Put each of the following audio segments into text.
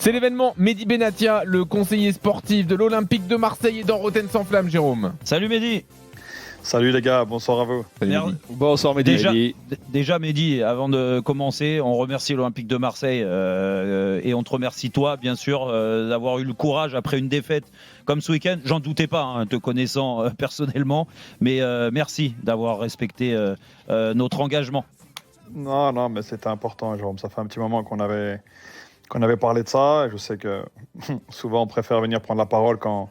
C'est l'événement Mehdi Benatia, le conseiller sportif de l'Olympique de Marseille et d'Oroten sans flamme, Jérôme. Salut Mehdi. Salut les gars, bonsoir à vous. Bonsoir Mehdi. Déjà Mehdi, avant de commencer, on remercie l'Olympique de Marseille et on te remercie toi bien sûr d'avoir eu le courage après une défaite comme ce week-end. J'en doutais pas, te connaissant personnellement, mais merci d'avoir respecté notre engagement. Non, mais c'était important, Jérôme. Ça fait un petit moment qu'on avait parlé de ça. Je sais que souvent on préfère venir prendre la parole quand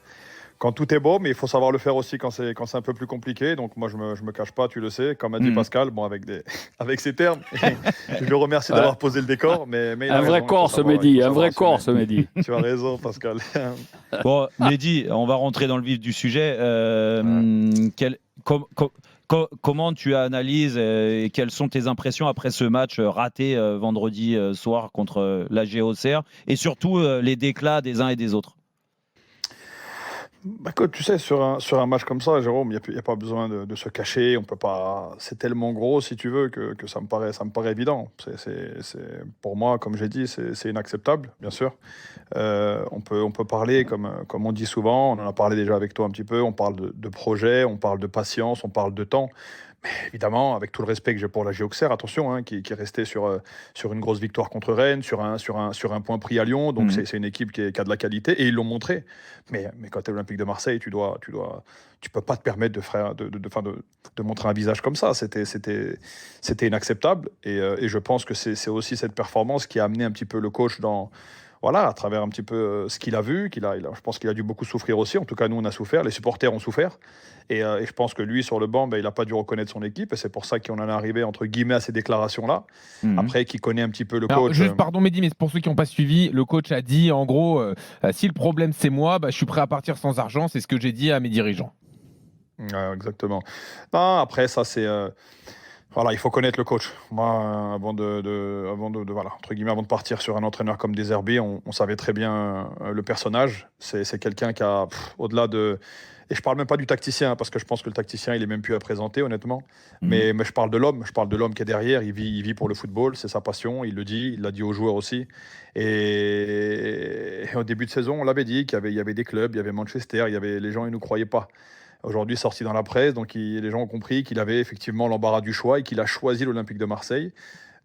tout est beau, mais il faut savoir le faire aussi quand c'est un peu plus compliqué. Donc moi, je me cache pas, tu le sais, comme a dit Pascal, bon, avec ses termes. Je le remercie d'avoir posé le décor. Mais un vrai Corse, Mehdi, un vrai Corse, Mehdi. Tu as raison, Pascal. Bon, Mehdi, on va rentrer dans le vif du sujet. Comment tu analyses et quelles sont tes impressions après ce match raté vendredi soir contre la Auxerre et surtout les déclats des uns et des autres? Bah, écoute, tu sais, sur un match comme ça, Jérôme, il n'y a pas besoin de se cacher. On peut pas. C'est tellement gros, si tu veux, que ça me paraît évident. Pour moi, comme j'ai dit, c'est inacceptable, bien sûr. On peut parler, comme on dit souvent, on en a parlé déjà avec toi un petit peu, on parle de projet, on parle de patience, on parle de temps. Mais évidemment, avec tout le respect que j'ai pour la Auxerre, attention, hein, qui est restée sur une grosse victoire contre Rennes, sur un point pris à Lyon. Donc c'est une équipe qui a de la qualité et ils l'ont montré. Mais quand tu es l'Olympique de Marseille, tu peux pas te permettre de montrer un visage comme ça. C'était inacceptable. Et je pense que c'est aussi cette performance qui a amené un petit peu le coach à travers un petit peu ce qu'il a vu, je pense qu'il a dû beaucoup souffrir aussi. En tout cas, nous, on a souffert, les supporters ont souffert. Et je pense que lui, sur le banc, il n'a pas dû reconnaître son équipe. Et c'est pour ça qu'on en est arrivé, entre guillemets, à ces déclarations-là. Après, qui connaît un petit peu le coach. Juste, pardon Mehdi, mais pour ceux qui n'ont pas suivi, le coach a dit, en gros, si le problème c'est moi, je suis prêt à partir sans argent. C'est ce que j'ai dit à mes dirigeants. Exactement. Non, après, ça, c'est... Voilà, il faut connaître le coach. Moi, avant de partir sur un entraîneur comme Deserbi, on savait très bien le personnage. C'est quelqu'un qui a, au-delà de... Et je parle même pas du tacticien, parce que je pense que le tacticien, il est même plus à présenter, honnêtement. Mais je parle de l'homme. Je parle de l'homme qui est derrière. Il vit pour le football. C'est sa passion. Il le dit. Il l'a dit aux joueurs aussi. Et au début de saison, on l'avait dit qu'il y avait des clubs, il y avait Manchester, les gens, ils nous croyaient pas. Aujourd'hui, sorti dans la presse, donc les gens ont compris qu'il avait effectivement l'embarras du choix et qu'il a choisi l'Olympique de Marseille.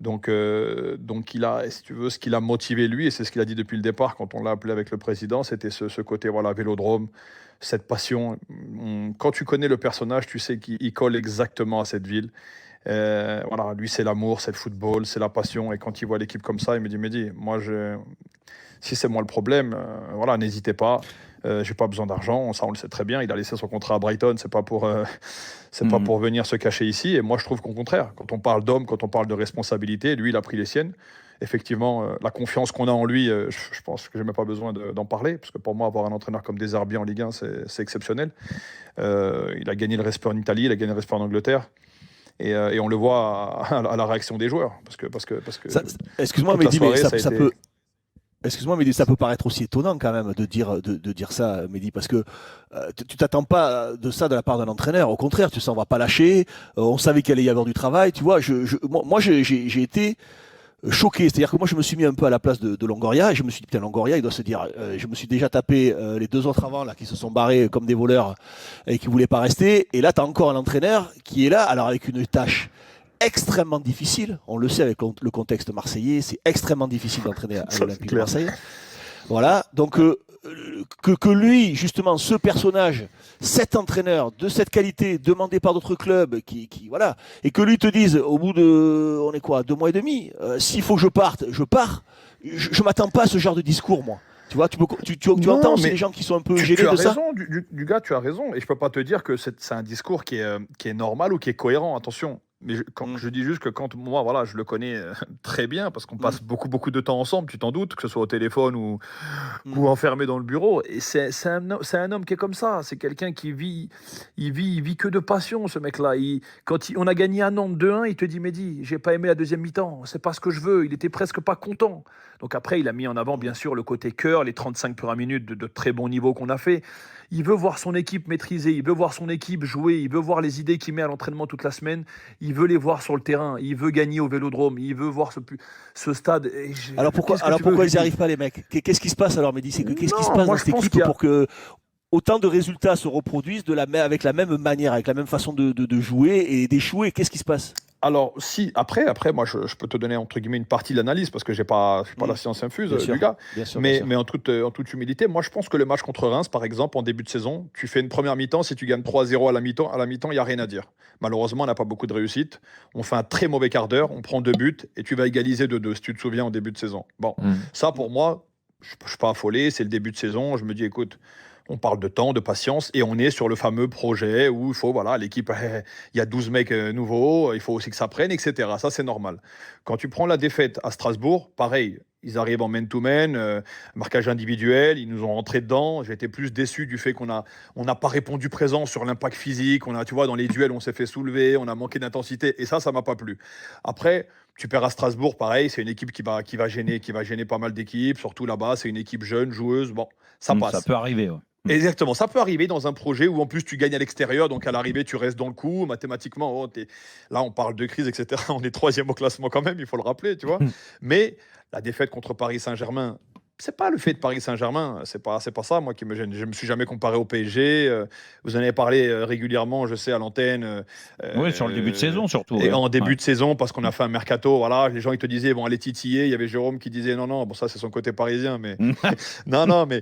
Donc il a, si tu veux, ce qu'il a motivé lui, et c'est ce qu'il a dit depuis le départ quand on l'a appelé avec le président, c'était ce côté vélodrome, cette passion. Quand tu connais le personnage, tu sais qu'il colle exactement à cette ville. Lui, c'est l'amour, c'est le football, c'est la passion. Et quand il voit l'équipe comme ça, il me dit, Mehdi, si c'est moi le problème, n'hésitez pas. J'ai pas besoin d'argent, ça on le sait très bien. Il a laissé son contrat à Brighton, c'est pas pour venir se cacher ici. Et moi, je trouve qu'au contraire, quand on parle d'homme, quand on parle de responsabilité, lui, il a pris les siennes. Effectivement, la confiance qu'on a en lui, je pense que j'ai même pas besoin d'en parler, parce que pour moi, avoir un entraîneur comme Deserbi en Ligue 1, c'est exceptionnel. Il a gagné le respect en Italie, il a gagné le respect en Angleterre. Et on le voit à la réaction des joueurs, parce que excuse-moi, Mehdi, mais ça peut. Excuse-moi, mais ça peut paraître aussi étonnant quand même de dire ça, Mehdi, parce que tu t'attends pas de ça de la part d'un entraîneur. Au contraire, tu sais, on va pas lâcher. On savait qu'il allait y avoir du travail. Tu vois, moi, j'ai été choqué. C'est-à-dire que moi, je me suis mis un peu à la place de Longoria et je me suis dit, putain, Longoria, il doit se dire, je me suis déjà tapé les 2 autres avant là qui se sont barrés comme des voleurs et qui voulaient pas rester. Et là, tu as encore un entraîneur qui est là, alors avec une tâche extrêmement difficile, on le sait avec le contexte marseillais, c'est extrêmement difficile d'entraîner à l'Olympique de Marseille. Voilà, donc que lui, justement, ce personnage, cet entraîneur de cette qualité, demandé par d'autres clubs, voilà, et que lui te dise, au bout de, on est quoi, 2 mois et demi, s'il faut que je parte, je pars. Je m'attends pas à ce genre de discours, moi. Tu vois, tu entends aussi les gens qui sont un peu gênés de ça. Du gars, tu as raison, et je peux pas te dire que c'est un discours qui est normal ou qui est cohérent. Attention. Mais je dis juste que quand moi, je le connais très bien, parce qu'on passe beaucoup de temps ensemble, tu t'en doutes, que ce soit au téléphone ou enfermé dans le bureau. Et c'est un homme qui est comme ça. C'est quelqu'un qui vit, il vit que de passion, ce mec-là. Quand on a gagné à Nantes 2-1, il te dit, Mehdi, j'ai pas aimé la deuxième mi-temps, c'est pas ce que je veux. Il était presque pas content. Donc après, il a mis en avant, bien sûr, le côté cœur, les 35 premières minutes de très bon niveau qu'on a fait. Il veut voir son équipe maîtriser, il veut voir son équipe jouer, il veut voir les idées qu'il met à l'entraînement toute la semaine. Il il veut les voir sur le terrain, il veut gagner au Vélodrome, il veut voir ce stade. Alors pourquoi ils n'y arrivent pas, les mecs? Qu'est-ce qui se passe alors, Mehdi? Qu'est-ce qui se passe dans cette équipe pour que autant de résultats se reproduisent avec la même manière, avec la même façon de jouer et d'échouer? Qu'est-ce qui se passe? Alors, si, après, moi, je peux te donner, entre guillemets, une partie de l'analyse, parce que je suis pas la science infuse, du gars. Mais en toute humilité, moi, je pense que le match contre Reims, par exemple, en début de saison, tu fais une première mi-temps, si tu gagnes 3-0 à la mi-temps, il n'y a rien à dire. Malheureusement, on n'a pas beaucoup de réussite. On fait un très mauvais quart d'heure, on prend 2 buts, et tu vas égaliser 2-2, si tu te souviens, en début de saison. Bon, ça, pour moi, je ne suis pas affolé, c'est le début de saison, je me dis, écoute, on parle de temps, de patience, et on est sur le fameux projet où il faut, voilà, l'équipe, il y a 12 mecs nouveaux, il faut aussi que ça prenne, etc. Ça, c'est normal. Quand tu prends la défaite à Strasbourg, pareil, ils arrivent en man-to-man, marquage individuel, ils nous ont rentré dedans. J'ai été plus déçu du fait qu'on n'a pas répondu présent sur l'impact physique. Tu vois, dans les duels, on s'est fait soulever, on a manqué d'intensité, et ça m'a pas plu. Après, tu perds à Strasbourg, pareil, c'est une équipe qui va gêner pas mal d'équipes, surtout là-bas, c'est une équipe jeune, joueuse, bon, ça passe. Ça peut arriver, ouais. Exactement, ça peut arriver dans un projet où en plus tu gagnes à l'extérieur, donc à l'arrivée tu restes dans le coup, mathématiquement, là on parle de crise, etc. On est 3e au classement quand même, il faut le rappeler, tu vois. Mais la défaite contre Paris Saint-Germain, c'est pas le fait de Paris Saint-Germain, c'est pas ça moi qui me gêne. Je me suis jamais comparé au PSG. Vous en avez parlé régulièrement, je sais, à l'antenne. Oui, sur le début de saison surtout. Et en début de saison, parce qu'on a fait un mercato, voilà, les gens ils te disaient ils vont aller titiller. Il y avait Jérôme qui disait non, bon ça c'est son côté parisien, mais non, mais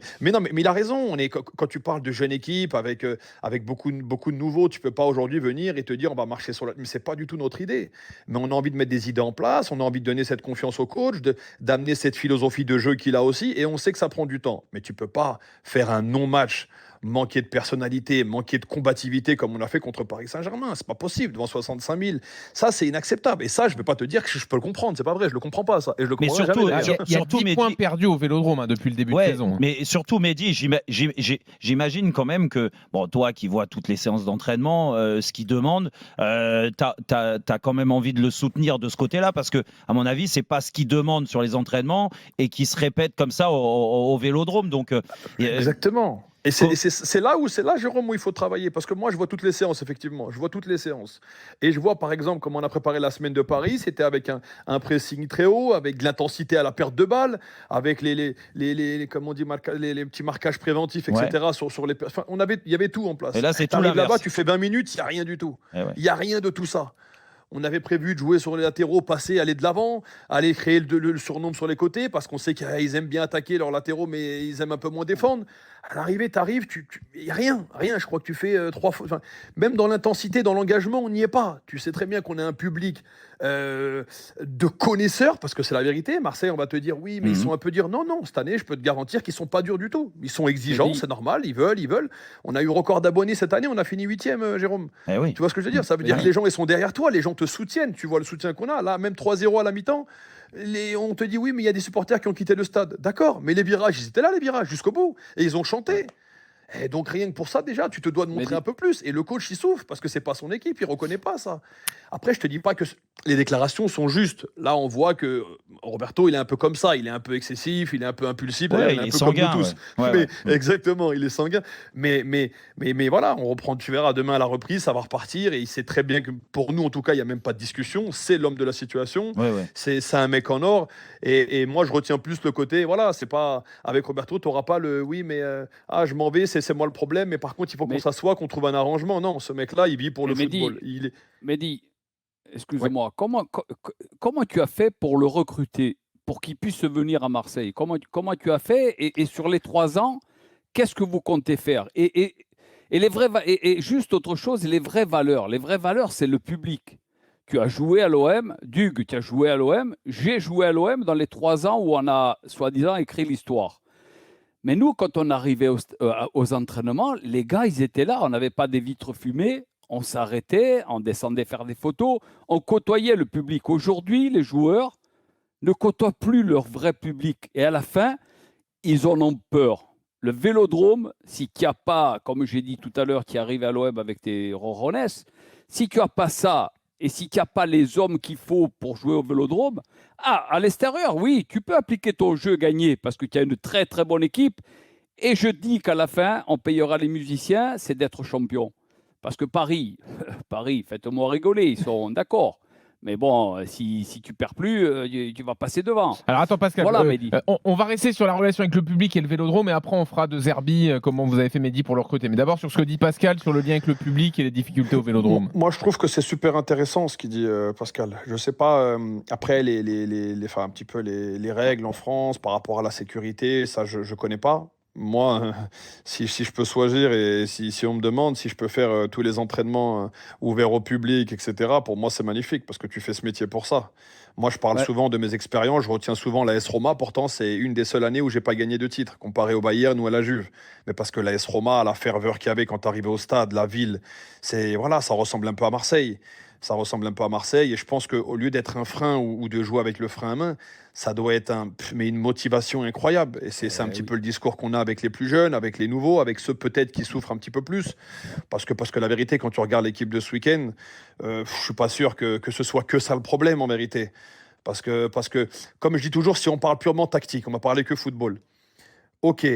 il a raison. Quand tu parles de jeune équipe avec beaucoup de nouveaux, tu peux pas aujourd'hui venir et te dire on va marcher sur la. Mais c'est pas du tout notre idée. Mais on a envie de mettre des idées en place, on a envie de donner cette confiance au coach, d'amener cette philosophie de jeu qu'il a aussi. Et on sait que ça prend du temps. Mais tu peux pas faire un non-match, manquer de personnalité, manquer de combativité comme on a fait contre Paris Saint-Germain. C'est pas possible devant 65 000. Ça, c'est inacceptable. Et ça, je vais pas te dire que je peux le comprendre. C'est pas vrai. Je le comprends pas, ça. Et je le comprends surtout, jamais. Il y a 10 points perdus au Vélodrome depuis le début de saison. Mais surtout, Mehdi, j'imagine quand même que, bon, toi qui vois toutes les séances d'entraînement, ce qu'il demande, t'as quand même envie de le soutenir de ce côté-là, parce que, à mon avis, c'est pas ce qu'il demande sur les entraînements et qui se répète comme ça au Vélodrome. Donc, exactement. Et c'est là, Jérôme, où il faut travailler. Parce que moi, je vois toutes les séances, effectivement. Je vois toutes les séances. Et je vois, par exemple, comment on a préparé la semaine de Paris. C'était avec un pressing très haut, avec de l'intensité à la perte de balle, avec les petits marquages préventifs, etc. Sur les. Enfin, il y avait tout en place. Et là, c'est tout l'inverse. là-bas, tu fais 20 minutes, il n'y a rien du tout. Il n'y a rien de tout ça. On avait prévu de jouer sur les latéraux, passer, aller de l'avant, aller créer le surnombre sur les côtés, parce qu'on sait qu'ils aiment bien attaquer leurs latéraux, mais ils aiment un peu moins défendre. À l'arrivée, t'arrives, il n'y a rien. Je crois que tu fais 3 fois. Enfin, même dans l'intensité, dans l'engagement, on n'y est pas. Tu sais très bien qu'on a un public de connaisseurs, parce que c'est la vérité. Marseille, on va te dire oui, mais ils sont un peu dire non, cette année, je peux te garantir qu'ils ne sont pas durs du tout. Ils sont exigeants, c'est normal, ils veulent. On a eu record d'abonnés cette année, on a fini 8e, Jérôme. Oui. Tu vois ce que je veux dire? Ça veut dire que les gens, ils sont derrière toi, les gens te soutiennent. Tu vois le soutien qu'on a. Là, même 3-0 à la mi-temps, on te dit oui, mais il y a des supporters qui ont quitté le stade. D'accord, mais les virages, ils étaient là, les virages, jusqu'au bout. Et ils ont chanté. Et donc rien que pour ça, déjà, tu te dois de montrer un peu plus. Et le coach, il souffre parce que c'est pas son équipe, il reconnaît pas ça. Après, je te dis pas que les déclarations sont justes. Là, on voit que Roberto, il est un peu comme ça, il est un peu excessif, il est un peu impulsif, il est est un peu sanguin, comme nous tous. Ouais. Exactement, il est sanguin. Mais voilà, on reprend, tu verras demain à la reprise, ça va repartir. Et il sait très bien que pour nous, en tout cas, il n'y a même pas de discussion. C'est l'homme de la situation. C'est un mec en or. Et moi, je retiens plus le côté, voilà, c'est pas avec Roberto, tu n'auras pas le oui, mais je m'en vais, c'est moi le problème. Mais par contre, il faut qu'on s'assoie, qu'on trouve un arrangement. Non, ce mec-là, il vit pour le football. Mehdi, excuse-moi, comment tu as fait pour le recruter, pour qu'il puisse venir à Marseille? Comment tu as fait et sur les 3 ans, qu'est-ce que vous comptez faire? Et juste autre chose, les vraies valeurs. Les vraies valeurs, c'est le public. Tu as joué à l'OM, Dugue, tu as joué à l'OM, j'ai joué à l'OM dans les 3 ans où on a, soi-disant, écrit l'histoire. Mais nous, quand on arrivait aux entraînements, les gars, ils étaient là, on n'avait pas des vitres fumées, on s'arrêtait, on descendait faire des photos, on côtoyait le public. Aujourd'hui, les joueurs ne côtoient plus leur vrai public. Et à la fin, ils en ont peur. Le Vélodrome, si tu n'as pas, comme j'ai dit tout à l'heure, qui arrive à l'OM avec tes ronronnes, si tu n'as pas ça, et si tu n'as pas les hommes qu'il faut pour jouer au Vélodrome, à l'extérieur, oui, tu peux appliquer ton jeu gagné parce que tu as une très très bonne équipe. Et je dis qu'à la fin, on payera les musiciens, c'est d'être champion. Parce que Paris, faites-moi rigoler, ils sont d'accord. Mais bon, si tu perds plus, tu vas passer devant. Alors attends Pascal, Voilà, Mehdi. on va rester sur la relation avec le public et le Vélodrome et après on fera de Zerbi comment vous avez fait Mehdi pour le recruter. Mais d'abord sur ce que dit Pascal sur le lien avec le public et les difficultés au Vélodrome. Moi, je trouve que c'est super intéressant ce qu'il dit Pascal. Je sais pas, après enfin, un petit peu les règles en France par rapport à la sécurité, ça je connais pas. Moi, si je peux choisir et si on me demande si je peux faire tous les entraînements ouverts au public, etc., pour moi, c'est magnifique parce que tu fais ce métier pour ça. Moi, je parle Ouais. souvent de mes expériences, je retiens souvent l'AS Roma, pourtant, c'est une des seules années où j'ai pas gagné de titre, comparé au Bayern ou à la Juve. Mais parce que l'AS Roma, la ferveur qu'il y avait quand tu arrivais au stade, la ville, voilà, ça ressemble un peu à Marseille. Ça ressemble un peu à Marseille et je pense qu'au lieu d'être un frein ou de jouer avec le frein à main, ça doit être une motivation incroyable. Et c'est un petit peu le discours qu'on a avec les plus jeunes, avec les nouveaux, avec ceux peut-être qui souffrent un petit peu plus. Parce que la vérité, quand tu regardes l'équipe de ce week-end, je suis pas sûr que ce soit que ça le problème en vérité. Parce que, comme je dis toujours, si on parle purement tactique, on va parler que football. Ok,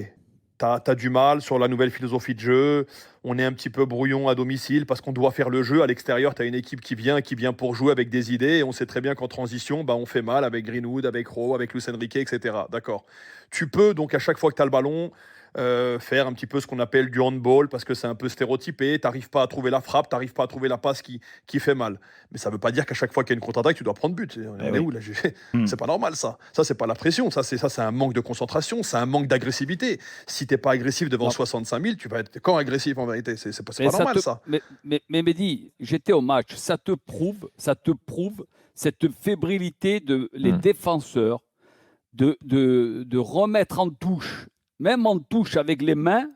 t'as du mal sur la nouvelle philosophie de jeu. On est un petit peu brouillon à domicile parce qu'on doit faire le jeu. À l'extérieur, t'as une équipe qui vient pour jouer avec des idées. Et on sait très bien qu'en transition, on fait mal avec Greenwood, avec Rowe, avec Luis Enrique, etc. D'accord. Tu peux donc à chaque fois que tu as le ballon, faire un petit peu ce qu'on appelle du handball parce que c'est un peu stéréotypé. T'arrives pas à trouver la frappe, t'arrives pas à trouver la passe qui fait mal. Mais ça veut pas dire qu'à chaque fois qu'il y a une contre-attaque, tu dois prendre but. On est où là C'est pas normal ça. Ça, c'est pas la pression. Ça, c'est un manque de concentration. C'est un manque d'agressivité. Si t'es pas agressif devant 65 000, tu vas être quand agressif en vérité. C'est pas normal ça. Mais Mehdi, j'étais au match. Ça te prouve cette fébrilité de les défenseurs de remettre en touche, même en touche avec les mains,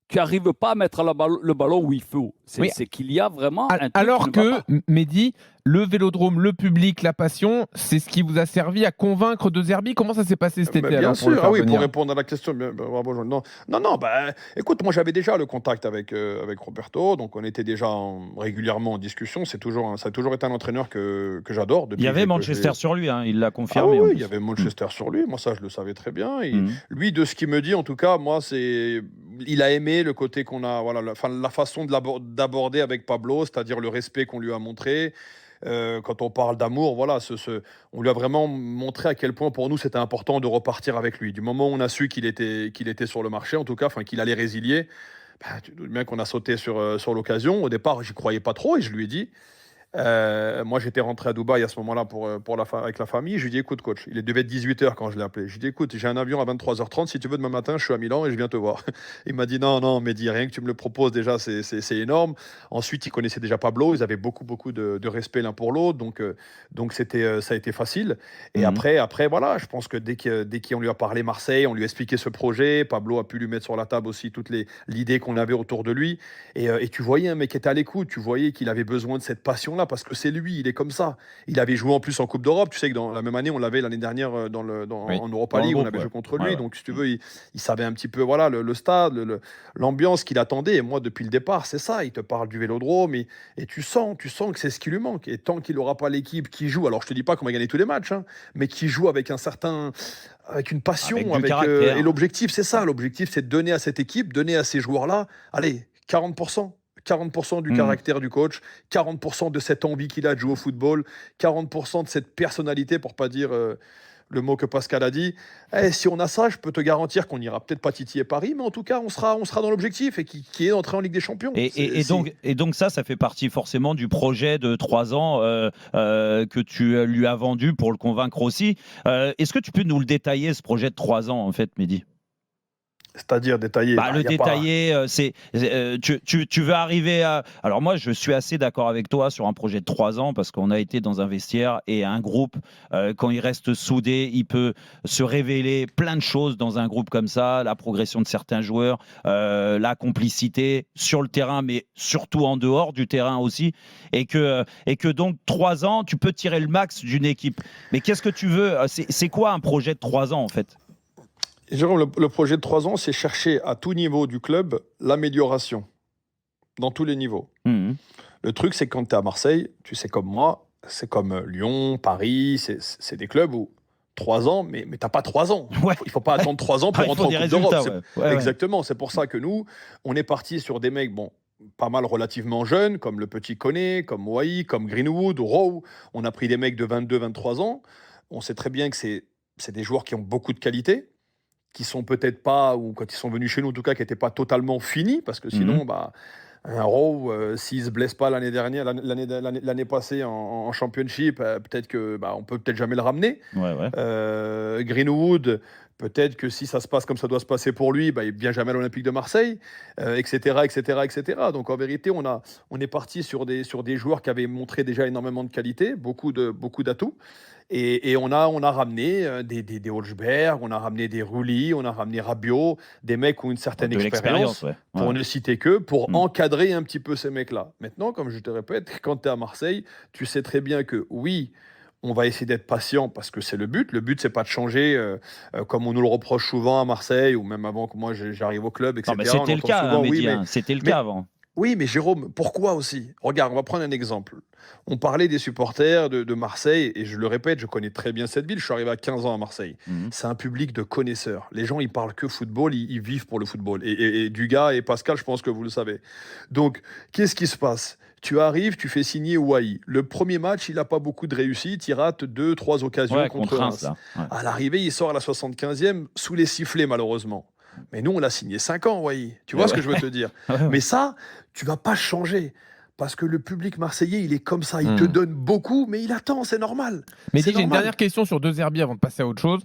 tu n'arrives pas à mettre le ballon où il faut. C'est qu'il y a vraiment un truc alors qui ne va que, pas. Mehdi, le Vélodrome, le public, la passion, c'est ce qui vous a servi à convaincre De Zerbi. Comment ça s'est passé cet été Bien alors, sûr, pour pour répondre à la question. Bravo, Jean. Non, écoute, moi j'avais déjà le contact avec Roberto, donc on était déjà régulièrement en discussion. Ça a toujours été un entraîneur que j'adore. Il y avait Manchester sur lui, hein, il l'a confirmé. Ah oui, il y avait Manchester sur lui. Moi, ça, je le savais très bien. Et lui, de ce qu'il me dit, en tout cas, moi, il a aimé le côté qu'on a, voilà, la façon d'aborder avec Pablo, c'est-à-dire le respect qu'on lui a montré. Quand on parle d'amour, voilà, on lui a vraiment montré à quel point pour nous c'était important de repartir avec lui. Du moment où on a su qu'il était sur le marché, en tout cas, qu'il allait résilier, tu te doutes bien qu'on a sauté sur l'occasion. Au départ, j'y croyais pas trop et je lui ai dit. Moi, j'étais rentré à Dubaï à ce moment-là avec la famille. Je lui ai dit, écoute, coach, il devait être 18h quand je l'ai appelé. Je lui ai dit, écoute, j'ai un avion à 23h30. Si tu veux, demain matin, je suis à Milan et je viens te voir. Il m'a dit, non, mais dis rien que tu me le proposes déjà, c'est énorme. Ensuite, il connaissait déjà Pablo. Ils avaient beaucoup de respect l'un pour l'autre. Donc ça a été facile. Et après, voilà, je pense que dès qu'on lui a parlé Marseille, on lui a expliqué ce projet. Pablo a pu lui mettre sur la table aussi toute l'idée qu'on avait autour de lui. Et tu voyais un mec qui était à l'écoute. Tu voyais qu'il avait besoin de cette passion-là. Parce que c'est lui, il est comme ça. Il avait joué en plus en Coupe d'Europe. Tu sais que dans la même année, on l'avait l'année dernière en Europa League, on avait joué contre lui. Donc, si tu veux, il savait un petit peu voilà, le stade, l'ambiance qu'il attendait. Et moi, depuis le départ, c'est ça. Il te parle du Vélodrome et tu sens que c'est ce qui lui manque. Et tant qu'il n'aura pas l'équipe qui joue, alors je te dis pas qu'on va gagner tous les matchs, mais qui joue avec avec une passion, et l'objectif, c'est ça. L'objectif, c'est de donner à cette équipe, donner à ces joueurs-là, allez, 40%. 40% du caractère du coach, 40% de cette envie qu'il a de jouer au football, 40% de cette personnalité, pour pas dire le mot que Pascal a dit. Si on a ça, je peux te garantir qu'on n'ira peut-être pas titiller Paris, mais en tout cas, on sera dans l'objectif et qui est d'entrer en Ligue des Champions. Et donc ça fait partie forcément du projet de 3 ans que tu lui as vendu pour le convaincre aussi. Est-ce que tu peux nous le détailler, ce projet de 3 ans, en fait, Mehdi ? C'est-à-dire détailler. Le détailler, tu veux arriver à. Alors moi, je suis assez d'accord avec toi sur un projet de 3 ans parce qu'on a été dans un vestiaire et un groupe, quand il reste soudé, il peut se révéler plein de choses dans un groupe comme ça, la progression de certains joueurs, la complicité sur le terrain, mais surtout en dehors du terrain aussi, et que donc 3 ans, tu peux tirer le max d'une équipe. Mais qu'est-ce que tu veux ? C'est quoi un projet de 3 ans en fait ? Jérôme, le projet de 3 ans, c'est chercher à tout niveau du club l'amélioration, dans tous les niveaux. Le truc, c'est que quand tu es à Marseille, tu sais comme moi, c'est comme Lyon, Paris, c'est des clubs où 3 ans, mais tu n'as pas 3 ans. Ouais. Il ne faut pas attendre 3 ans pour rentrer en Coupe d'Europe. Ouais. Exactement, c'est pour ça que nous, on est parti sur des mecs, pas mal relativement jeunes, comme le petit Koné, comme Wai, comme Greenwood, Rowe. On a pris des mecs de 22, 23 ans. On sait très bien que c'est des joueurs qui ont beaucoup de qualité, qui sont peut-être pas, ou quand ils sont venus chez nous en tout cas, qui n'étaient pas totalement finis, parce que sinon, un Rowe, s'il se blesse pas l'année passée en championship, peut-être que on peut peut-être jamais le ramener. Greenwood, peut-être que si ça se passe comme ça doit se passer pour lui, il ne vient jamais à l'Olympique de Marseille, etc., etc., etc. Donc en vérité, on est parti sur des joueurs qui avaient montré déjà énormément de qualité, beaucoup d'atouts. Et on a ramené des Holzberg, on a ramené des Rulli, on a ramené Rabiot, des mecs qui ont une certaine expérience, pour ne citer que, pour encadrer un petit peu ces mecs-là. Maintenant, comme je te répète, quand tu es à Marseille, tu sais très bien que oui, on va essayer d'être patient parce que c'est le but. Le but, c'est pas de changer comme on nous le reproche souvent à Marseille ou même avant que moi j'arrive au club, etc. Non, mais c'était le cas, souvent, c'était le cas avant. Oui, mais Jérôme, pourquoi aussi? Regarde, on va prendre un exemple. On parlait des supporters de Marseille, et je le répète, je connais très bien cette ville. Je suis arrivé à 15 ans à Marseille. C'est un public de connaisseurs. Les gens, ils parlent que football, ils vivent pour le football. Et Dugas et Pascal, je pense que vous le savez. Donc, qu'est-ce qui se passe? Tu arrives, tu fais signer Wai. Le premier match, il n'a pas beaucoup de réussite. Il rate 2-3 occasions contre Reims. À l'arrivée, il sort à la 75e sous les sifflets, malheureusement. Mais nous, on l'a signé 5 ans, Wai. Tu vois ce que je veux te dire? Mais ça, tu vas pas changer. Parce que le public marseillais, il est comme ça. Il te donne beaucoup, mais il attend, c'est normal. Mais j'ai une dernière question sur De Zerbi avant de passer à autre chose.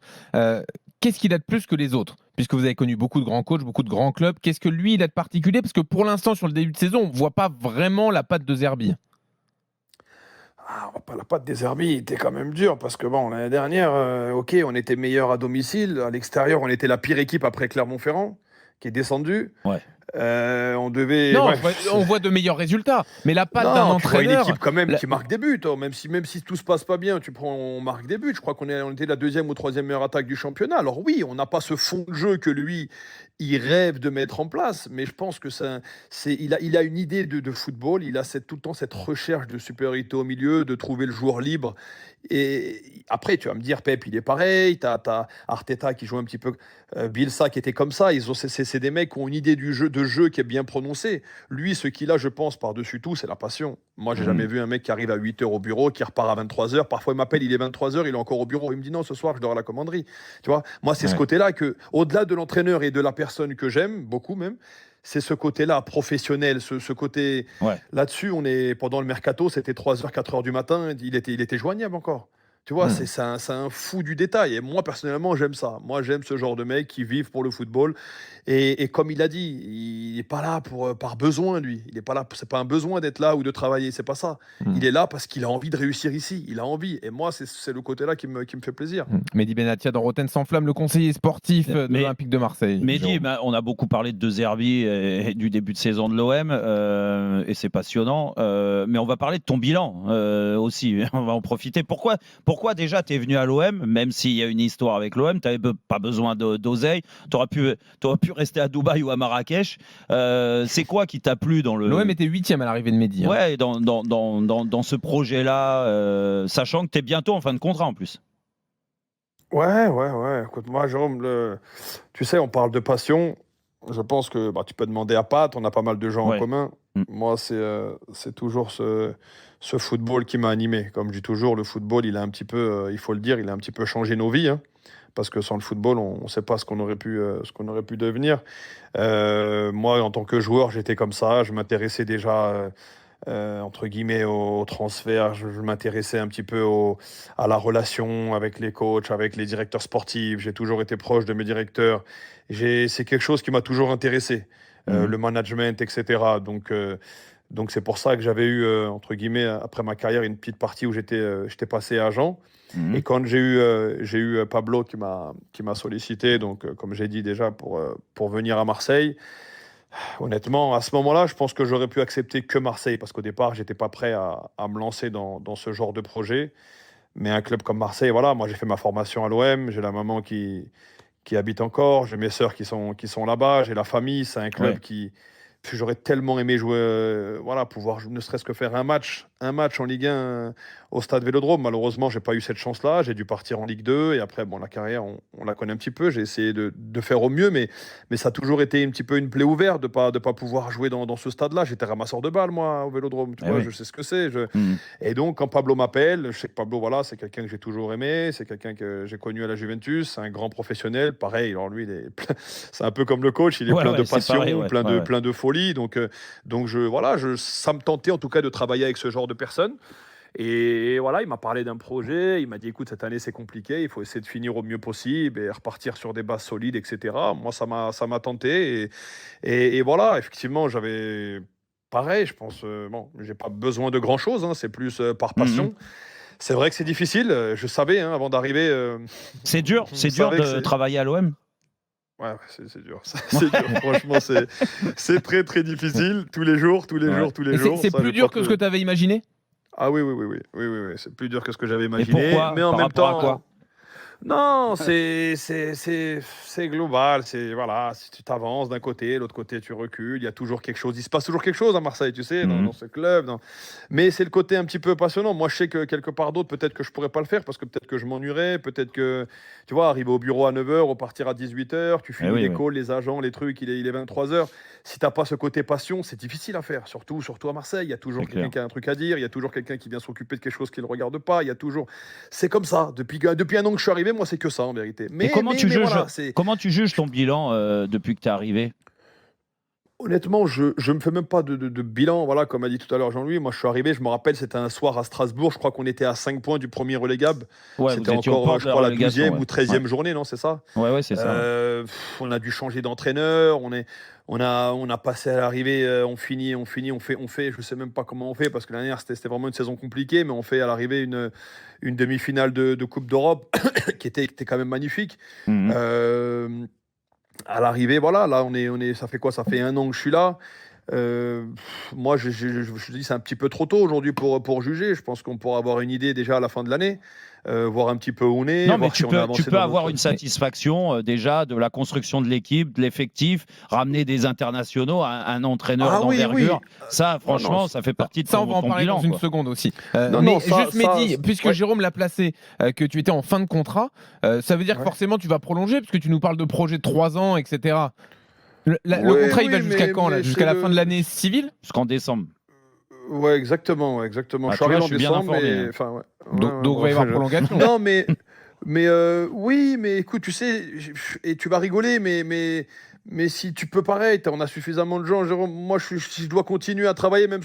Qu'est-ce qu'il a de plus que les autres? Puisque vous avez connu beaucoup de grands coachs, beaucoup de grands clubs. Qu'est-ce que lui, il a de particulier? Parce que pour l'instant, sur le début de saison, on ne voit pas vraiment la patte de Zerbi. La patte des Zerbi était quand même dure parce que l'année dernière, on était meilleur à domicile. À l'extérieur, on était la pire équipe après Clermont-Ferrand, qui est descendu. On devait. Non, on voit de meilleurs résultats. Mais la patte d'un entraîneur. Tu vois une équipe quand même qui marque des buts. Même si tout se passe pas bien, on marque des buts. Je crois qu'on était la deuxième ou troisième meilleure attaque du championnat. Alors oui, on n'a pas ce fond de jeu que lui, il rêve de mettre en place. Mais je pense que il a une idée de football. Il a tout le temps cette recherche de supériorité au milieu, de trouver le joueur libre. Et après, tu vas me dire, Pep, il est pareil. T'as Arteta qui joue un petit peu. Bielsa qui était comme ça. C'est des mecs qui ont une idée de jeu qui est bien prononcée. Lui, ce qu'il a, je pense, par-dessus tout, c'est la passion. Moi, j'ai jamais vu un mec qui arrive à 8h au bureau, qui repart à 23h. Parfois, il m'appelle, il est 23h, il est encore au bureau. Il me dit non, ce soir, je dors à la commanderie. Tu vois, moi, c'est ce côté-là que, au-delà de l'entraîneur et de la personne que j'aime, beaucoup même, c'est ce côté-là professionnel, ce côté. Là-dessus, pendant le mercato, c'était 3h, 4h du matin, il était joignable encore. Tu vois, c'est un fou du détail. Et moi, personnellement, j'aime ça. Moi, j'aime ce genre de mecs qui vivent pour le football. Et comme il a dit, il n'est pas là par besoin, lui. Il n'est pas là. C'est pas un besoin d'être là ou de travailler. C'est pas ça. Il est là parce qu'il a envie de réussir ici. Il a envie. Et moi, c'est le côté-là qui me fait plaisir. Mehdi Benatia dans Rotten sans flamme, le conseiller sportif de l'Olympique de Marseille. Mehdi, on a beaucoup parlé de Zerbi et du début de saison de l'OM. Et c'est passionnant. Mais on va parler de ton bilan aussi. On va en profiter. Pourquoi déjà tu es venu à l'OM, même s'il y a une histoire avec l'OM, tu n'avais pas besoin d'oseille, tu aurais pu rester à Dubaï ou à Marrakech. C'est quoi qui t'a plu dans le... L'OM était 8e à l'arrivée de Mehdi. Ouais, dans ce projet-là, sachant que tu es bientôt en fin de contrat en plus. Ouais. Écoute-moi, Jérôme, tu sais, on parle de passion. Je pense que tu peux demander à Pat, on a pas mal de gens en commun. Moi, c'est toujours ce football qui m'a animé. Comme je dis toujours, le football, il a un petit peu, il faut le dire, il a un petit peu changé nos vies. Parce que sans le football, on ne sait pas ce qu'on aurait pu devenir. Moi, en tant que joueur, j'étais comme ça. Je m'intéressais déjà, entre guillemets, au transfert. Je m'intéressais un petit peu à la relation avec les coachs, avec les directeurs sportifs. J'ai toujours été proche de mes directeurs. C'est quelque chose qui m'a toujours intéressé. Le management, etc. Donc c'est pour ça que j'avais eu, entre guillemets, après ma carrière, une petite partie où j'étais passé agent. Et quand j'ai eu Pablo qui m'a sollicité, donc comme j'ai dit déjà, pour venir à Marseille, honnêtement, à ce moment-là, je pense que j'aurais pu accepter que Marseille, parce qu'au départ, je n'étais pas prêt à me lancer dans ce genre de projet. Mais un club comme Marseille, voilà, moi j'ai fait ma formation à l'OM, j'ai la maman qui habite encore, j'ai mes sœurs qui sont là-bas, j'ai la famille, c'est un club qui... J'aurais tellement aimé jouer, pouvoir ne serait-ce que faire un match un match en Ligue 1 au Stade Vélodrome. Malheureusement, j'ai pas eu cette chance-là. J'ai dû partir en Ligue 2 et après, bon, la carrière, on la connaît un petit peu. J'ai essayé de faire au mieux, mais ça a toujours été un petit peu une plaie ouverte de pas pouvoir jouer dans ce stade-là. J'étais ramasseur de balles, moi, au Vélodrome. Tu vois, oui. je sais ce que c'est. Et donc, quand Pablo m'appelle, je sais que Pablo, voilà, c'est quelqu'un que j'ai toujours aimé. C'est quelqu'un que j'ai connu à la Juventus. C'est un grand professionnel. Pareil, alors lui, c'est un peu comme le coach. Il est plein de passion, pareil, plein de folie. Donc ça me tentait en tout cas de travailler avec ce genre de personnes. Et voilà, il m'a parlé d'un projet, il m'a dit écoute, cette année c'est compliqué, il faut essayer de finir au mieux possible et repartir sur des bases solides, etc. Moi, ça m'a tenté. Et voilà, effectivement, j'avais pareil, je pense, bon, j'ai pas besoin de grand chose, c'est plus par passion. C'est vrai que c'est difficile, je savais avant d'arriver. C'est dur de travailler à l'OM. Ouais, c'est dur. C'est dur. Franchement, c'est très très difficile tous les jours. C'est plus dur que ce que tu avais imaginé? Ah oui, c'est plus dur que ce que j'avais imaginé. Et pourquoi? Mais en même temps, à quoi? Non, c'est global. Voilà, si tu t'avances d'un côté, l'autre côté tu recules. Il y a toujours quelque chose. Il se passe toujours quelque chose à Marseille, tu sais, dans ce club. Mais c'est le côté un petit peu passionnant. Moi, je sais que quelque part d'autre, peut-être que je pourrais pas le faire parce que peut-être que je m'ennuierais. Peut-être que, tu vois, arriver au bureau à 9h, repartir à 18h, tu finis les calls, les agents, les trucs, il est 23h. Si t'as pas ce côté passion, c'est difficile à faire. Surtout à Marseille. Il y a toujours quelqu'un qui a un truc à dire. Il y a toujours quelqu'un qui vient s'occuper de quelque chose qui ne le regarde pas. Il y a toujours. C'est comme ça. Depuis un an que je suis arrivé, moi, c'est que ça en vérité. Mais comment tu juges ton bilan depuis que tu es arrivé? Honnêtement, je me fais même pas de bilan. Voilà, comme a dit tout à l'heure Jean-Louis, moi je suis arrivé, je me rappelle, c'était un soir à Strasbourg. Je crois qu'on était à 5 points du premier relégable. C'était encore, je crois, la 12e ou 13e journée, non, c'est ça? Ouais, c'est ça. On a dû changer d'entraîneur. On a passé à l'arrivée, on finit, on fait, je sais même pas comment on fait parce que l'année dernière c'était vraiment une saison compliquée, mais on fait à l'arrivée une demi-finale de Coupe d'Europe qui était quand même magnifique. À l'arrivée, voilà, là ça fait quoi? Ça fait 1 an que je suis là. Moi, je dis c'est un petit peu trop tôt aujourd'hui pour juger. Je pense qu'on pourra avoir une idée déjà à la fin de l'année, voir un petit peu où on est. Non, mais tu peux avoir une satisfaction déjà de la construction de l'équipe, de l'effectif, ramener des internationaux, un entraîneur d'envergure. Oui. Ça, franchement, ça fait partie de ton bilan. Ça, on va en parler dans une seconde aussi. Mehdi, puisque Jérôme l'a placé, que tu étais en fin de contrat, ça veut dire que forcément tu vas prolonger, puisque tu nous parles de projet de 3 ans, etc. Le contrat, il va jusqu'à quand là? Jusqu'à la fin de l'année civile? Jusqu'en décembre. Ouais, exactement. Ah, je suis arrivé en décembre. Donc, il va y avoir prolongation. Non, mais oui, mais écoute, tu sais, et tu vas rigoler, mais si tu peux, pareil, on a suffisamment de gens. Jérôme, moi, si je dois continuer à travailler, même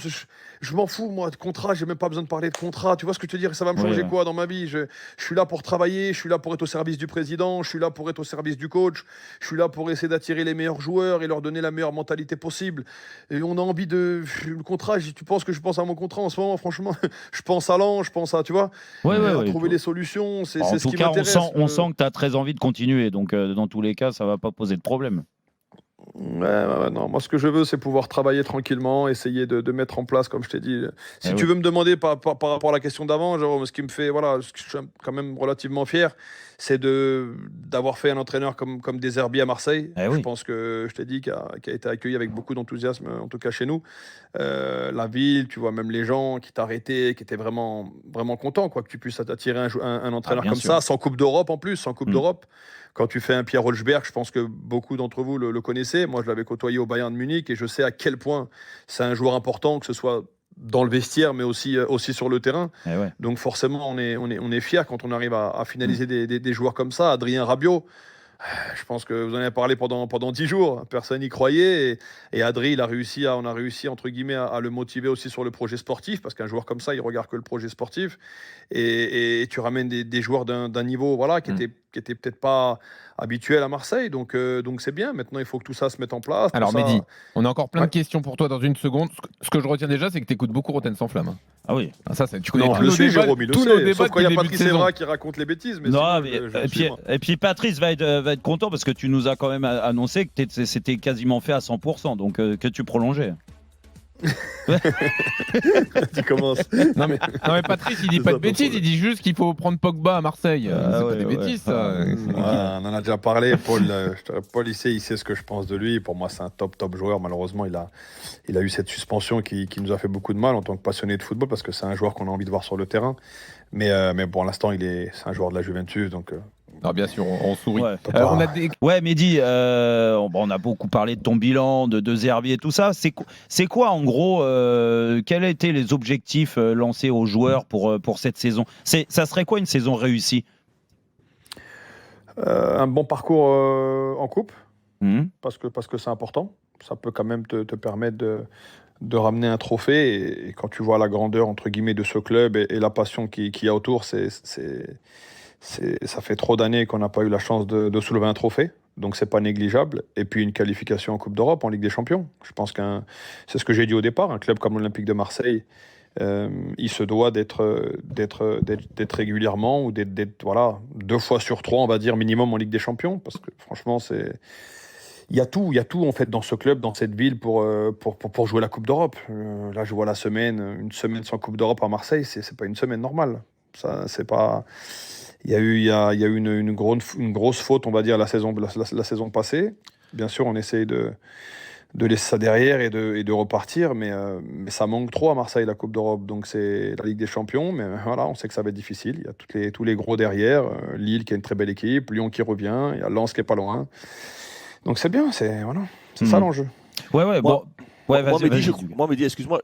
je m'en fous, moi, de contrat, j'ai même pas besoin de parler de contrat. Tu vois ce que je te dis? Ça va me changer quoi dans ma vie? Je suis là pour travailler, je suis là pour être au service du président, je suis là pour être au service du coach, je suis là pour essayer d'attirer les meilleurs joueurs et leur donner la meilleure mentalité possible. Et on a envie de. Le contrat, tu penses que je pense à mon contrat en ce moment? Franchement, je pense à l'an, je pense à, tu vois, trouver les solutions. C'est ce qui m'intéresse. On sent que tu as très envie de continuer, donc dans tous les cas, ça va pas poser de problème. Non, moi ce que je veux c'est pouvoir travailler tranquillement, essayer de mettre en place, comme je t'ai dit. Si tu veux me demander par rapport à la question d'avant, Jérôme, ce qui me fait, voilà, ce que je suis quand même relativement fier, c'est d'avoir fait un entraîneur comme Deserbi à Marseille. Je pense que je t'ai dit qui a été accueilli avec beaucoup d'enthousiasme, en tout cas chez nous. La ville, tu vois, même les gens qui t'arrêtaient, qui étaient vraiment, vraiment contents, quoi, que tu puisses attirer un entraîneur comme ça, sans Coupe d'Europe en plus, sans Coupe d'Europe. Quand tu fais un Pierre Holzberg, je pense que beaucoup d'entre vous le connaissez. Moi, je l'avais côtoyé au Bayern de Munich et je sais à quel point c'est un joueur important, que ce soit dans le vestiaire, mais aussi sur le terrain. Donc forcément, on est fiers quand on arrive à finaliser des joueurs comme ça. Adrien Rabiot, je pense que vous en avez parlé pendant 10 jours. Personne n'y croyait. Et Adri, on a réussi, entre guillemets, à le motiver aussi sur le projet sportif, parce qu'un joueur comme ça, il regarde que le projet sportif. Et tu ramènes des joueurs d'un niveau, voilà, qui était peut-être pas habituel à Marseille. Donc c'est bien. Maintenant, il faut que tout ça se mette en place. Alors, Mehdi, on a encore plein de questions pour toi dans une seconde. Ce que je retiens déjà, c'est que tu écoutes beaucoup Rotten sans flamme. Ah oui. Ça, tu connais tous nos débats. Jérôme, il le sait. Sauf quand il y a Patrice Evra qui raconte les bêtises. Mais non, et puis Patrice va être content parce que tu nous as quand même annoncé que c'était quasiment fait à 100%, donc que tu prolongeais. Tu commences. Non mais Patrice, il dit pas de bêtises, il dit juste qu'il faut prendre Pogba à Marseille. C'est pas des bêtises, ça. On en a déjà parlé. Paul, il sait ce que je pense de lui. Pour moi, c'est un top joueur. Malheureusement, il a eu cette suspension qui nous a fait beaucoup de mal en tant que passionné de football parce que c'est un joueur qu'on a envie de voir sur le terrain. Mais pour l'instant, c'est un joueur de la Juventus, donc. Non, bien sûr, on sourit. Ouais, Mehdi, on a beaucoup parlé de ton bilan, de Zerbi et tout ça. C'est quoi, en gros, quels étaient les objectifs lancés aux joueurs pour cette saison ? Ça serait quoi une saison réussie ? Un bon parcours en coupe, parce que c'est important. Ça peut quand même te permettre de ramener un trophée. Et quand tu vois la grandeur, entre guillemets, de ce club et la passion qu'il y a autour, ça fait trop d'années qu'on n'a pas eu la chance de soulever un trophée. Donc, c'est pas négligeable. Et puis, une qualification en Coupe d'Europe, en Ligue des Champions. Je pense c'est ce que j'ai dit au départ. Un club comme l'Olympique de Marseille, il se doit d'être régulièrement ou d'être 2 fois sur 3, on va dire, minimum en Ligue des Champions. Parce que, franchement, il y a tout en fait dans ce club, dans cette ville pour jouer la Coupe d'Europe. Là, je vois une semaine sans Coupe d'Europe à Marseille, c'est pas une semaine normale. Ça, c'est pas. Il y a eu une grosse faute, on va dire, la saison passée. Bien sûr, on essaye de laisser ça derrière et de repartir, mais ça manque trop à Marseille, la Coupe d'Europe. Donc c'est la Ligue des Champions, mais voilà, on sait que ça va être difficile. Il y a tous les gros derrière. Lille qui a une très belle équipe, Lyon qui revient, il y a Lens qui est pas loin. Donc c'est bien, c'est ça l'enjeu. Ouais, bon. Moi, Mehdi, excuse-moi.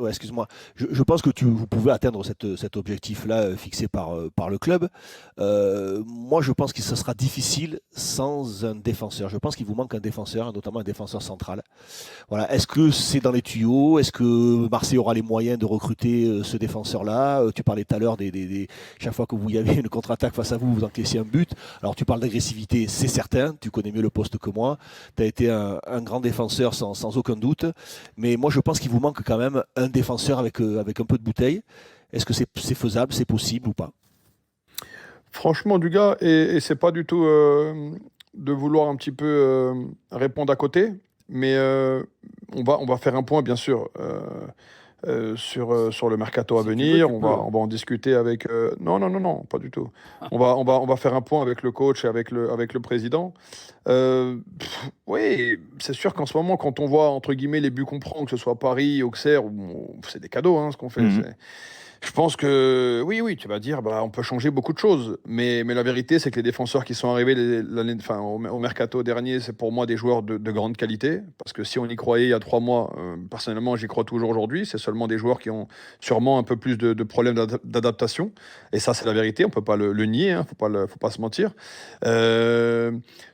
Excuse-moi. Je pense que vous pouvez atteindre cet objectif-là fixé par le club. Moi, je pense que ce sera difficile sans un défenseur. Je pense qu'il vous manque un défenseur, notamment un défenseur central. Voilà. Est-ce que c'est dans les tuyaux ? Est-ce que Marseille aura les moyens de recruter ce défenseur-là ? Tu parlais tout à l'heure chaque fois que vous y avez une contre-attaque face à vous, vous encaissez un but. Alors, tu parles d'agressivité, c'est certain. Tu connais mieux le poste que moi. Tu as été un grand défenseur sans aucun doute. Mais moi, je pense qu'il vous manque quand même un défenseur avec un peu de bouteille. Est-ce que c'est faisable, c'est possible ou pas ? Franchement, du gars, et c'est pas du tout de vouloir un petit peu répondre à côté, mais on va faire un point, bien sûr, sur le mercato à venir. On va en discuter avec. Non, pas du tout. On va faire un point avec le coach et avec le président. Oui, c'est sûr qu'en ce moment, quand on voit entre guillemets les buts qu'on prend, que ce soit Paris, Auxerre, c'est des cadeaux, ce qu'on fait. Je pense que oui, tu vas dire, on peut changer beaucoup de choses, mais la vérité, c'est que les défenseurs qui sont arrivés au mercato dernier, c'est pour moi des joueurs de grande qualité, parce que si on y croyait il y a 3 mois, personnellement, j'y crois toujours aujourd'hui, c'est seulement des joueurs qui ont sûrement un peu plus de problèmes d'adaptation, et ça, c'est la vérité, on peut pas le nier, faut pas se mentir.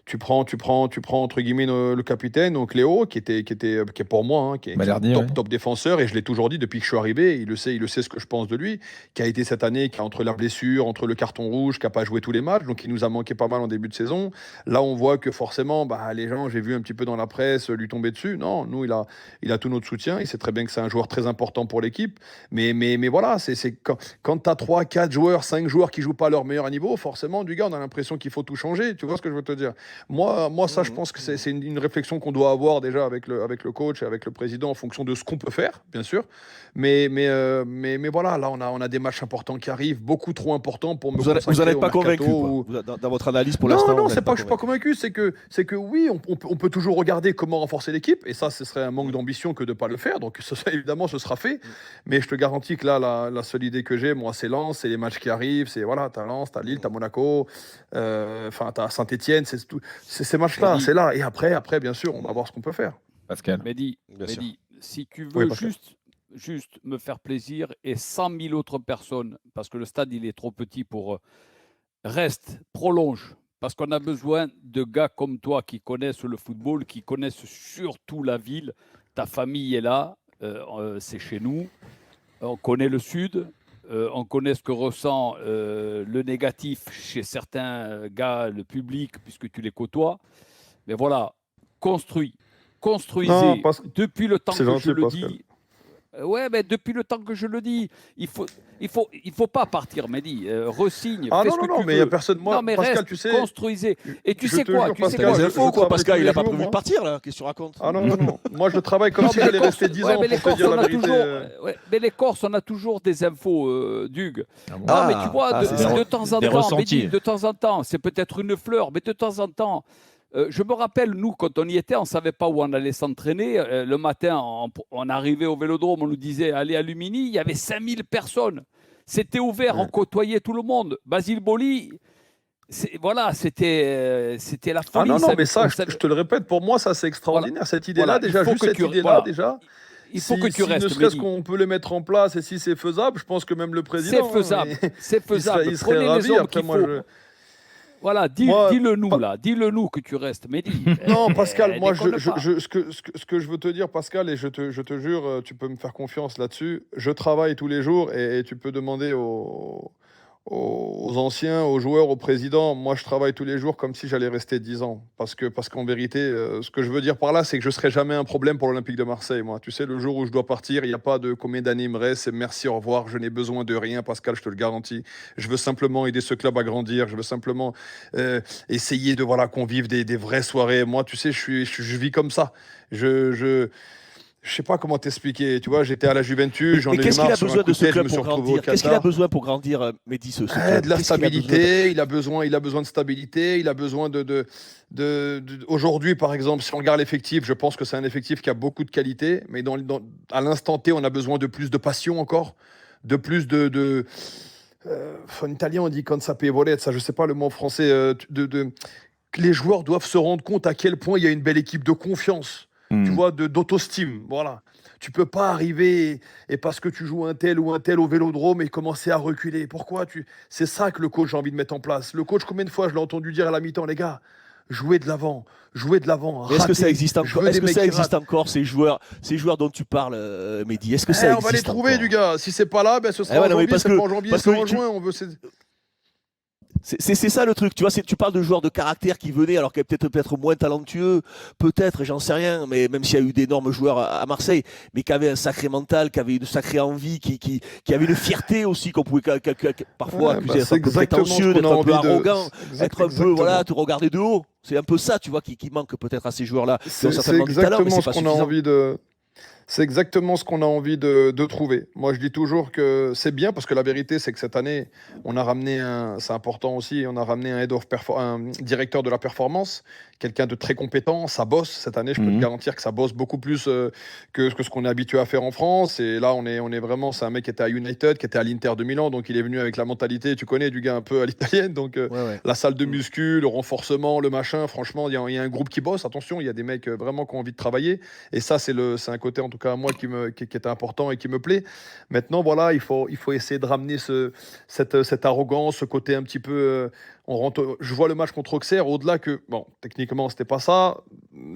Tu prends entre guillemets le capitaine, donc Léo, qui est pour moi, qui est un top défenseur, et je l'ai toujours dit depuis que je suis arrivé. Il le sait ce que je pense de lui, qui a été cette année, qui a entre la blessure, entre le carton rouge, qui n'a pas joué tous les matchs, donc il nous a manqué pas mal en début de saison. Là, on voit que forcément, les gens, j'ai vu un petit peu dans la presse lui tomber dessus. Non, nous, il a tout notre soutien. Il sait très bien que c'est un joueur très important pour l'équipe. Mais voilà, c'est quand tu as 3, 4 joueurs, 5 joueurs qui jouent pas à leur meilleur niveau, forcément, du gars, on a l'impression qu'il faut tout changer. Tu vois ce que je veux te dire ? Moi, ça, je pense que c'est une réflexion qu'on doit avoir déjà avec le coach et avec le président en fonction de ce qu'on peut faire, bien sûr. Mais voilà, là, on a des matchs importants qui arrivent, beaucoup trop importants pour me consacrer au mercato. Vous n'en êtes pas convaincu, dans votre analyse pour l'instant? Non, je ne suis pas convaincu. C'est que oui, on peut toujours regarder comment renforcer l'équipe. Et ça, ce serait un manque d'ambition que de ne pas le faire. Donc, évidemment, ce sera fait. Mais je te garantis que là, la seule idée que j'ai, moi, c'est Lens, c'est les matchs qui arrivent. C'est voilà, t'as Lens, t'as Lille, t'as Monaco, t'as Saint-Etienne, c'est ces matchs-là, c'est là. Et après, bien sûr, on va voir ce qu'on peut faire. Pascal. Mehdi, si tu veux juste me faire plaisir et 100 000 autres personnes, parce que le stade, il est trop petit pour... reste, prolonge, parce qu'on a besoin de gars comme toi qui connaissent le football, qui connaissent surtout la ville. Ta famille est là, c'est chez nous. On connaît le Sud, on connaît ce que ressent le négatif chez certains gars, le public, puisque tu les côtoies. Mais voilà, construisez. Depuis le temps que je le dis, Ouais, mais depuis le temps que je le dis, il faut pas partir, Mehdi. Re-signe, Ah fais non, ce non, que non, tu mais il n'y a veux. personne. Moi, Non, mais Pascal, reste, tu sais. construisez. Et tu je sais te quoi? jure, Tu sais Pascal, quoi? T'as les je infos, quoi, travaille Pascal, tous il les a pas jours, prévu de moi. partir, là. Qu'est-ce que tu racontes? Ah non, non, non. Moi, je travaille comme Non, si mais j'allais les Corses, rester 10 ouais, ans, mais les pour te Corses, dire on la a vérité. toujours, ouais, mais les Corses, on a toujours des infos, Dugue. Ah bon. Non, mais tu vois, c'est ça. de temps en Des temps, ressentis. Mehdi, de temps en temps, c'est peut-être une fleur, mais de temps en temps, je me rappelle, nous, quand on y était, on ne savait pas où on allait s'entraîner. Le matin, on arrivait au Vélodrome, on nous disait allez à Lumini, il y avait 5000 personnes. C'était ouvert, Ouais. on côtoyait tout le monde. Basile Boli, voilà, c'était la Ah folie. non, non, mais ça, on je savait- te le répète, pour moi, ça, c'est extraordinaire. Cette idée-là, voilà, il déjà, faut juste que cette tu, idée-là, voilà, déjà. il faut que tu Si ne restes, serait-ce Mehdi. qu'on peut le mettre en place et si c'est faisable, je pense que même le C'est président, faisable, c'est il serait, faisable. il serait Prenez les ravi. hommes Après, qu'il moi, faut. Voilà, moi, dis-le nous, pa- là. Dis-le nous que tu restes, Mehdi. non, Pascal, moi, Déconne pas. ce que je veux te dire, Pascal, et je te jure, tu peux me faire confiance là-dessus. Je travaille tous les jours et tu peux demander aux anciens, aux joueurs, au président. Moi, je travaille tous les jours comme si j'allais rester 10 ans. Parce qu'en vérité, ce que je veux dire par là, c'est que je ne serai jamais un problème pour l'Olympique de Marseille. Moi, tu sais, le jour où je dois partir, il n'y a pas de combien d'années il me reste. C'est merci, au revoir. Je n'ai besoin de rien, Pascal, je te le garantis. Je veux simplement aider ce club à grandir. Je veux simplement essayer de voilà, qu'on vive des vraies soirées. Moi, tu sais, je vis comme ça. Je sais pas comment t'expliquer. Tu vois, j'étais à la Juventus, j'en Mais ai eu qu'est-ce qu'il marre a sur un besoin coup de ce tête, je club me suis pour retrouvé au grandir? Qu'est-ce qu'il a Qatar. besoin pour grandir, Mehdi, ce club? De la Qu'est-ce qu'il a besoin stabilité, il a besoin de stabilité, il a besoin aujourd'hui, par exemple, si on regarde l'effectif, je pense que c'est un effectif qui a beaucoup de qualité, mais à l'instant T, on a besoin de plus de passion encore, de plus en italien, on dit consapevolezza, je sais pas le mot en français, que les joueurs doivent se rendre compte à quel point il y a une belle équipe de confiance, tu vois, d'auto-estime, voilà. Tu peux pas arriver et parce que tu joues un tel ou un tel au Vélodrome et commencer à reculer. Pourquoi C'est ça que le coach a envie de mettre en place. Le coach, combien de fois je l'ai entendu dire à la mi-temps, les gars, jouez de l'avant, Mais est-ce que ça existe Je encore? veux Est-ce des que ça mecs qui existe ratent. encore, ces joueurs dont tu parles, Mehdi? Est-ce que ça On va les existe trouver, encore? du gars. Si c'est pas là, ben ce sera ouais, en non, mais janvier. parce C'est que- pas en janvier, parce c'est que en tu- juin. On veut. C'est ça le truc, tu vois, tu parles de joueurs de caractère qui venaient alors qu'ils étaient peut-être moins talentueux, peut-être, j'en sais rien, mais même s'il y a eu d'énormes joueurs à Marseille, mais qui avaient un sacré mental, qui avaient une sacrée envie, qui avaient une fierté aussi qu'on pouvait parfois Ouais, accuser bah, d'être c'est un peu exactement prétentieux, ce qu'on d'être a un peu envie de- arrogant, c'est être un peu, exactement. voilà, te regarder de haut. C'est un peu ça, tu vois, qui manque peut-être à ces joueurs-là. Qui ont C'est certainement du talent, mais exactement c'est ce pas qu'on a suffisant. envie de. C'est exactement ce qu'on a envie de trouver. Moi, je dis toujours que c'est bien parce que la vérité, c'est que cette année, on a ramené c'est important aussi, on a ramené un directeur de la performance, quelqu'un de très compétent, ça bosse. Cette année, je peux te garantir que ça bosse beaucoup plus que ce qu'on est habitué à faire en France. Et là, on est vraiment, c'est un mec qui était à United, qui était à l'Inter de Milan, donc il est venu avec la mentalité, tu connais, du gars un peu à l'italienne. Donc Ouais. la salle de muscu, le renforcement, le machin, franchement, il y a un groupe qui bosse. Attention, il y a des mecs vraiment qui ont envie de travailler. Et ça, c'est un côté, en tout cas, moi, qui était important et qui me plaît. Maintenant, voilà, il faut essayer de ramener cette arrogance, ce côté un petit peu. Je vois le match contre Auxerre, au-delà que, bon, techniquement, c'était pas ça.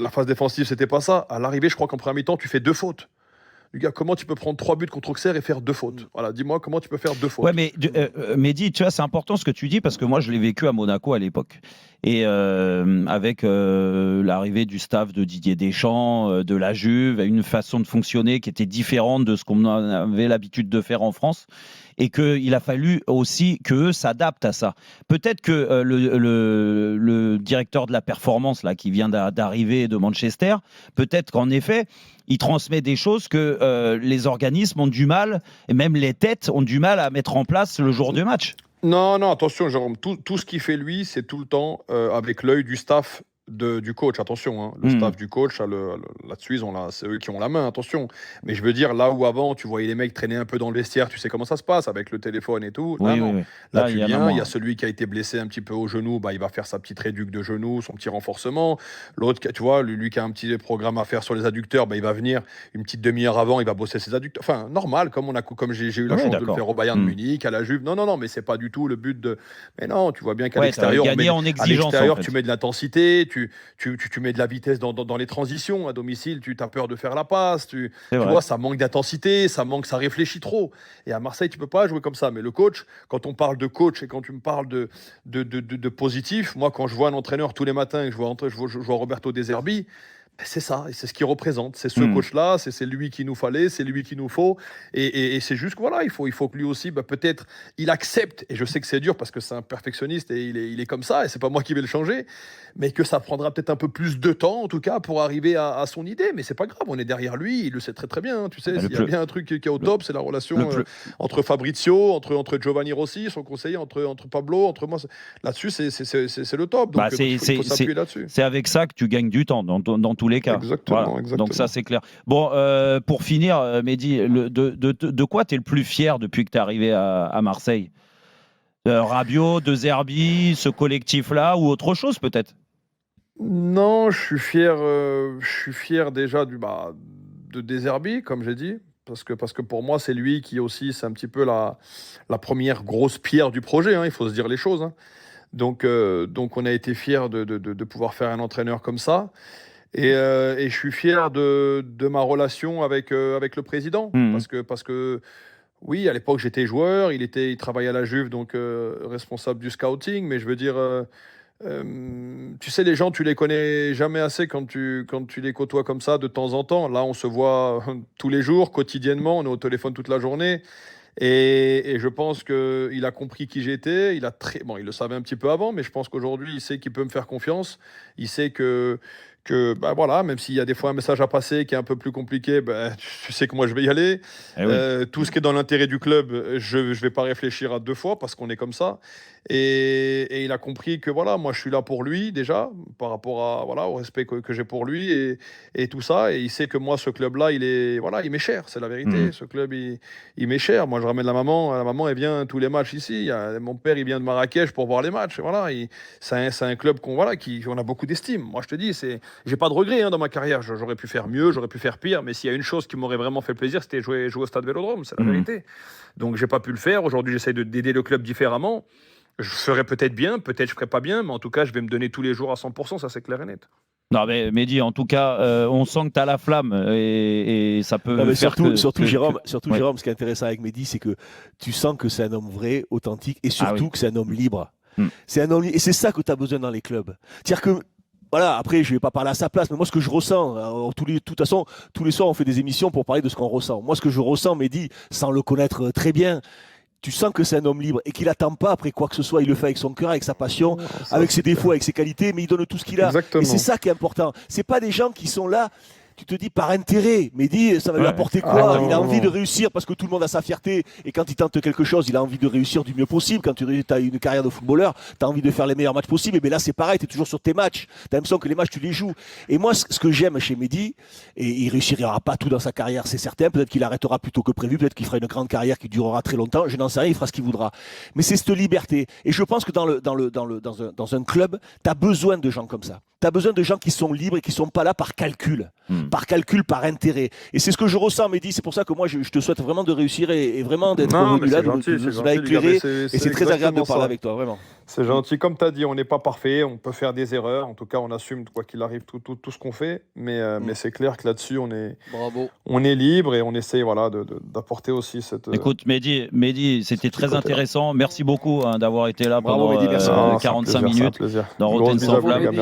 La phase défensive, c'était pas ça. À l'arrivée, je crois qu'en première mi-temps, tu fais 2 fautes. Du gars, comment tu peux prendre 3 buts contre Auxerre et faire 2 fautes? Voilà, dis-moi comment tu peux faire 2 fautes. Ouais, mais Mehdi, tu vois, c'est important ce que tu dis parce que moi, je l'ai vécu à Monaco à l'époque. Et avec l'arrivée du staff de Didier Deschamps, de la Juve, une façon de fonctionner qui était différente de ce qu'on avait l'habitude de faire en France. Et qu'il a fallu aussi qu'eux s'adaptent à ça. Peut-être que le directeur de la performance là, qui vient d'arriver de Manchester, peut-être qu'en effet, il transmet des choses que les organismes ont du mal, et même les têtes ont du mal à mettre en place le jour du match. Non, attention, Jérôme. Tout ce qu'il fait, lui, c'est tout le temps avec l'œil du staff du coach. Attention, hein. Le staff du coach, là-dessus, c'est eux qui ont la main, attention. Mais je veux dire, là où avant, tu voyais les mecs traîner un peu dans le vestiaire, tu sais comment ça se passe avec le téléphone et tout. Là, non. Oui. Là, tu viens, il y a celui qui a été blessé un petit peu au genou, bah, il va faire sa petite réduc de genou, son petit renforcement. L'autre, tu vois, lui qui a un petit programme à faire sur les adducteurs, bah, il va venir une petite demi-heure avant, il va bosser ses adducteurs. Enfin, normal, comme j'ai eu la chance de le faire au Bayern de Munich, à la Juve. Non, mais c'est pas du tout le but de. Mais non, tu vois bien qu'à l'extérieur, tu mets de l'intensité, tu mets de la vitesse dans les transitions. À domicile, tu as peur de faire la passe. Tu vois, ça manque d'intensité, ça réfléchit trop. Et à Marseille, tu peux pas jouer comme ça. Mais le coach, quand on parle de coach et quand tu me parles de positif, moi, quand je vois un entraîneur tous les matins et que je vois Roberto De Zerbi, C'est ça, et c'est ce qu'il représente. C'est ce coach-là, c'est lui qu'il nous fallait, c'est lui qu'il nous faut. Et c'est juste que voilà, il faut que lui aussi, peut-être, il accepte. Et je sais que c'est dur parce que c'est un perfectionniste et il est comme ça, et c'est pas moi qui vais le changer. Mais que ça prendra peut-être un peu plus de temps, en tout cas, pour arriver à son idée. Mais c'est pas grave, on est derrière lui, il le sait très très bien. Tu sais, s'il y a bien un truc qui est au top, c'est la relation entre Fabrizio, entre Giovanni Rossi, son conseiller, entre Pablo, entre moi. Là-dessus, c'est le top. Donc, il faut s'appuyer là-dessus. C'est avec ça que tu gagnes du temps dans tous les cas. Exactement. Donc ça, c'est clair. Bon, pour finir, Mehdi, de quoi tu es le plus fier depuis que tu es arrivé à Marseille? Rabiot, De Zerbi, ce collectif-là, ou autre chose peut-être? Non, je suis fier déjà de De Zerbi, comme j'ai dit, parce que pour moi, c'est lui qui aussi, c'est un petit peu la première grosse pierre du projet, hein, il faut se dire les choses. Hein. Donc on a été fiers de pouvoir faire un entraîneur comme ça. Et je suis fier de ma relation avec le président. Parce que oui, à l'époque, j'étais joueur, il travaillait à la Juve, donc responsable du scouting, mais je veux dire, tu sais, les gens, tu les connais jamais assez quand tu les côtoies comme ça de temps en temps. Là, on se voit tous les jours, quotidiennement, on est au téléphone toute la journée. Et je pense qu'il a compris qui j'étais. Il le savait un petit peu avant, mais je pense qu'aujourd'hui, il sait qu'il peut me faire confiance. Il sait que voilà, même s'il y a des fois un message à passer qui est un peu plus compliqué, tu sais que moi je vais y aller. Tout ce qui est dans l'intérêt du club, je vais pas réfléchir à deux fois parce qu'on est comme ça. Et il a compris que voilà, moi je suis là pour lui déjà, par rapport au respect que j'ai pour lui et tout ça. Et il sait que moi, ce club-là, il m'est cher, c'est la vérité. Ce club, il m'est cher. Moi, je ramène la maman. La maman, elle vient tous les matchs ici. Mon père, il vient de Marrakech pour voir les matchs. Voilà, c'est un club qu'on a beaucoup d'estime. Moi, je te dis, j'ai pas de regrets dans ma carrière. J'aurais pu faire mieux, j'aurais pu faire pire. Mais s'il y a une chose qui m'aurait vraiment fait plaisir, c'était jouer au Stade Vélodrome. C'est la vérité. Donc, j'ai pas pu le faire. Aujourd'hui, j'essaie d'aider le club différemment. Je ferai peut-être bien, peut-être je ferai pas bien, mais en tout cas, je vais me donner tous les jours à 100%, ça c'est clair et net. Non, mais Mehdi, en tout cas, on sent que tu as la flamme et ça peut faire surtout Jérôme, ce qui est intéressant avec Mehdi, c'est que tu sens que c'est un homme vrai, authentique et surtout que c'est un homme libre. C'est un homme libre et c'est ça que tu as besoin dans les clubs. C'est-à-dire que voilà, après, je vais pas parler à sa place, mais moi, ce que je ressens, de toute façon, tous les soirs, on fait des émissions pour parler de ce qu'on ressent. Moi, ce que je ressens, Mehdi, sans le connaître très bien, tu sens que c'est un homme libre et qu'il n'attend pas après quoi que ce soit. Il le fait avec son cœur, avec sa passion, avec ses défauts, avec ses qualités, mais il donne tout ce qu'il a. Exactement. Et c'est ça qui est important. C'est pas des gens qui sont là. Tu te dis par intérêt, Mehdi, ça va lui apporter quoi? Il a envie de réussir parce que tout le monde a sa fierté et quand il tente quelque chose, il a envie de réussir du mieux possible. Quand tu as une carrière de footballeur, tu as envie de faire les meilleurs matchs possibles. Mais là, c'est pareil, tu es toujours sur tes matchs. Tu as l'impression que les matchs, tu les joues. Et moi, ce que j'aime chez Mehdi, et il réussira pas tout dans sa carrière, c'est certain. Peut-être qu'il arrêtera plus tôt que prévu, peut-être qu'il fera une grande carrière qui durera très longtemps. Je n'en sais rien, il fera ce qu'il voudra. Mais c'est cette liberté. Et je pense que dans un club, tu as besoin de gens comme ça. Tu as besoin de gens qui sont libres et qui ne sont pas là par calcul. Par intérêt. Et c'est ce que je ressens, Mehdi. C'est pour ça que moi, je te souhaite vraiment de réussir et vraiment d'être revenu là, de éclairé. Et c'est très agréable de parler avec toi, vraiment. C'est gentil. Comme tu as dit, on n'est pas parfait, on peut faire des erreurs. En tout cas, on assume, quoi qu'il arrive, tout ce qu'on fait. Mais c'est clair que là-dessus, on est libre et on essaye d'apporter aussi cette... Écoute, Mehdi, c'était très intéressant. Merci beaucoup d'avoir été là pendant 45 minutes dans Rotten sans Flamme.